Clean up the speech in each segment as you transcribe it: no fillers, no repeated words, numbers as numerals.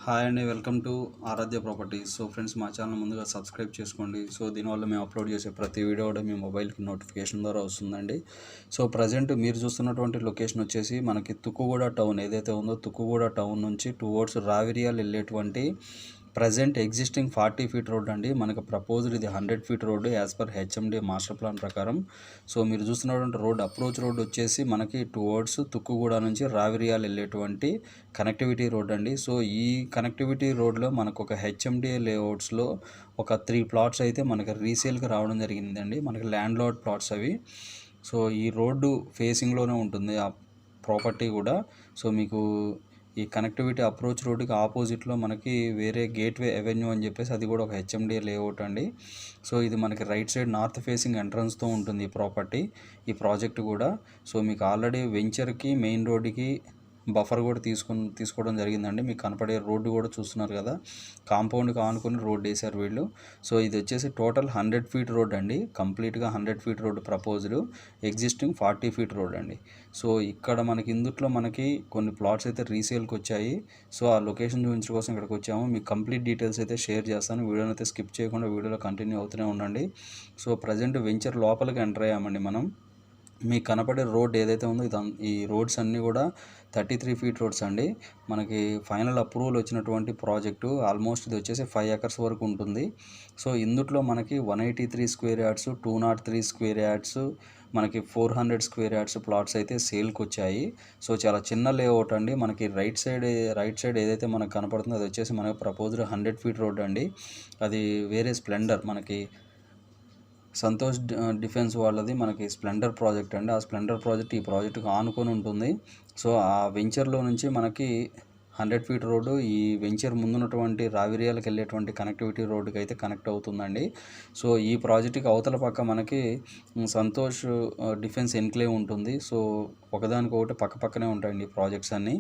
Hi అండి, welcome to Aaradhya Properties. Friends, మా channel ముందుగా సబ్స్క్రైబ్ చేసుకోండి. దీనివల్ల మేము అప్లోడ్ చేసే ప్రతి వీడియో కూడా మీ మొబైల్కి నోటిఫికేషన్ ద్వారా వస్తుందండి. ప్రజెంట్ మీరు చూస్తున్నటువంటి లొకేషన్ వచ్చేసి మనకి తుక్కుగూడ టౌన్ ఏదైతే ఉందో, తుక్కుగూడ టౌన్ నుంచి టువర్డ్స్ రావిరియాల్ వెళ్ళేటువంటి ప్రజెంట్ ఎగ్జిస్టింగ్ 40 ఫీట్ రోడ్ అండి. మనకు ప్రపోజ్డ్ ఇది 100 feet road as per HMD master plan ప్రకారం. మీరు చూస్తున్నటువంటి రోడ్ అప్రోచ్ రోడ్ వచ్చేసి మనకి టువర్డ్స్ తుక్కుగూడ నుంచి రావిరియాల్ వెళ్ళేటువంటి కనెక్టివిటీ రోడ్ అండి. ఈ కనెక్టివిటీ రోడ్లో మనకు ఒక హెచ్ఎండిఏ లేఅవుట్స్లో ఒక 3 ప్లాట్స్ అయితే మనకి రీసేల్కి రావడం జరిగిందండి. మనకి ల్యాండ్ లాట్ ప్లాట్స్ అవి. ఈ రోడ్డు ఫేసింగ్లోనే ఉంటుంది ఆ ప్రాపర్టీ కూడా. మీకు ఈ కనెక్టివిటీ అప్రోచ్ రోడ్డుకి ఆపోజిట్లో మనకి వేరే గేట్వే అవెన్యూ అని చెప్పేసి అది కూడా ఒక హెచ్ఎండిఏ లేఅవుట్ అండి. ఇది మనకి రైట్ సైడ్ నార్త్ ఫేసింగ్ ఎంట్రన్స్తో ఉంటుంది ఈ ప్రాపర్టీ, ఈ ప్రాజెక్ట్ కూడా. మీకు ఆల్రెడీ వెంచర్కి మెయిన్ రోడ్డుకి బఫర్ కూడా తీసుకోవడం జరిగిందండి. మీకు కనపడే రోడ్డు కూడా చూస్తున్నారు కదా, కాంపౌండ్కి ఆనుకొని రోడ్డు వేశారు వీళ్ళు. ఇది వచ్చేసి టోటల్ 100 ఫీట్ రోడ్ అండి. కంప్లీట్గా 100 feet road proposed, existing 40 feet road అండి. ఇక్కడ మనకి ఇందుట్లో మనకి కొన్ని ప్లాట్స్ అయితే రీసేల్కి వచ్చాయి. ఆ లొకేషన్ చూపించడం కోసం ఇక్కడికి వచ్చాము. మీకు కంప్లీట్ డీటెయిల్స్ అయితే షేర్ చేస్తాను. వీడియోని అయితే స్కిప్ చేయకుండా వీడియోలో కంటిన్యూ అవుతూనే ఉండండి. ప్రజెంట్ వెంచర్ లోపలికి ఎంటర్ అయ్యామండి మనం. మీకు కనపడే రోడ్ ఏదైతే ఉందో ఈ రోడ్స్ అన్నీ కూడా 33 ఫీట్ రోడ్స్ అండి. మనకి ఫైనల్ అప్రూవల్ వచ్చినటువంటి ప్రాజెక్టు. ఆల్మోస్ట్ ఇది వచ్చేసి 5 ఎకర్స్ వరకు ఉంటుంది. ఇందుట్లో మనకి 183 స్క్వేర్ యార్డ్స్, 203 స్క్వేర్ యార్డ్స్, మనకి 400 స్క్వేర్ యార్డ్స్ ప్లాట్స్ అయితే సేల్కి వచ్చాయి. చాలా చిన్న లేఅవుట్ అండి. మనకి రైట్ సైడ్ ఏదైతే మనకు కనపడుతుందో అది వచ్చేసి మనకి ప్రపోజ్డ్ 100 ఫీట్ రోడ్ అండి. అది వేరే స్ప్లెండర్, మనకి సంతోష్ డిఫెన్స్ వాళ్ళది మనకి స్ప్లెండర్ ప్రాజెక్ట్ అండి. ఆ స్ప్లెండర్ ప్రాజెక్ట్ ఈ ప్రాజెక్టుకు ఆనుకొని ఉంటుంది. ఆ వెంచర్లో నుంచి మనకి 100 ఫీట్ రోడ్డు ఈ వెంచర్ ముందున్నటువంటి రావిరియాలకు వెళ్ళేటువంటి కనెక్టివిటీ రోడ్డుకి అయితే కనెక్ట్ అవుతుందండి. ఈ ప్రాజెక్టుకి అవతల పక్క మనకి సంతోష్ డిఫెన్స్ ఎన్క్లేవ్ ఉంటుంది. ఒకదానికొకటి పక్కనే ఉంటాయండి ఈ ప్రాజెక్ట్స్ అన్నీ.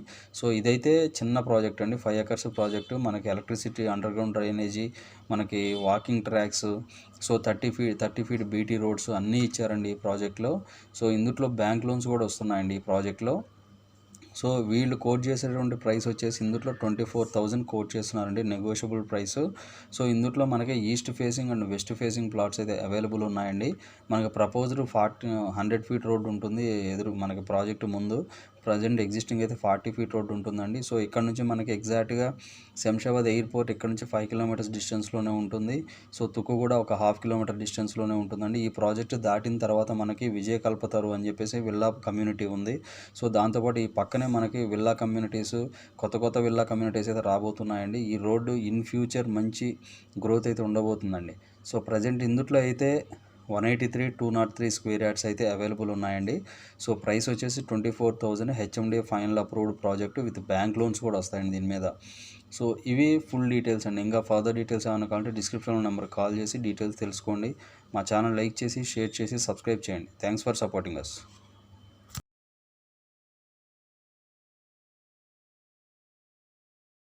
ఇదైతే చిన్న ప్రాజెక్ట్ అండి, 5 ఎకర్స్ ప్రాజెక్టు. మనకి ఎలక్ట్రిసిటీ, అండర్ గ్రౌండ్ డ్రైనేజీ, మనకి walking tracks, 30 feet BT roads అన్నీ ఇచ్చారండి ఈ ప్రాజెక్ట్లో. ఇందుట్లో బ్యాంక్ లోన్స్ కూడా వస్తున్నాయండి ఈ ప్రాజెక్ట్లో. వీళ్ళు కోట్ చేసేటువంటి ప్రైస్ వచ్చేసి ఇందులో 24,000 కోట్ చేస్తున్నారండి, నెగోషియబుల్ ప్రైస్. ఇందులో మనకి east facing and west facing plots అయితే అవైలబుల్ ఉన్నాయండి. మనకి ప్రపోజ్డ్ 100 ఫీట్ రోడ్ ఉంటుంది ఎదురు మనకి ప్రాజెక్టు ముందు. ప్రజెంట్ ఎగ్జిస్టింగ్ అయితే 40 ఫీట్ రోడ్ ఉంటుందండి. ఇక్కడ నుంచి మనకి ఎగ్జాక్ట్గా శంషాబాద్ ఎయిర్పోర్ట్ ఇక్కడ నుంచి 5 కిలోమీటర్స్ డిస్టెన్స్లోనే ఉంటుంది. తుక్కు కూడా ఒక 1/2 కిలోమీటర్ డిస్టెన్స్లోనే ఉంటుందండి. ఈ ప్రాజెక్ట్ దాటిన తర్వాత మనకి విజయ కల్పతరు అని చెప్పేసి విల్లా కమ్యూనిటీ ఉంది. దాంతోపాటు ఈ పక్కనే మనకి విల్లా కమ్యూనిటీస్, కొత్త విల్లా కమ్యూనిటీస్ అయితే రాబోతున్నాయండి. ఈ రోడ్డు ఇన్ ఫ్యూచర్ మంచి గ్రోత్ అయితే ఉండబోతుందండి. ప్రజెంట్ ఇందుట్లో అయితే 183, 203 స్క్వేర్ యార్డ్స్ అయితే అవైలబుల్ ఉన్నాయండి. ప్రైస్ వచ్చేసి 24,000 HMDA final approved project with bank loans కూడా వస్తాయండి దీని మీద. ఇవి ఫుల్ డీటెయిల్స్ అండి. ఇంకా ఫర్దర్ డీటెయిల్స్ ఏమైనా కావాలంటే డిస్క్రిప్షన్లో నెంబర్ కాల్ చేసి డీటెయిల్స్ తెలుసుకోండి. మా ఛానల్ లైక్ చేసి, షేర్ చేసి, సబ్స్క్రైబ్ చేయండి. Thanks for supporting us.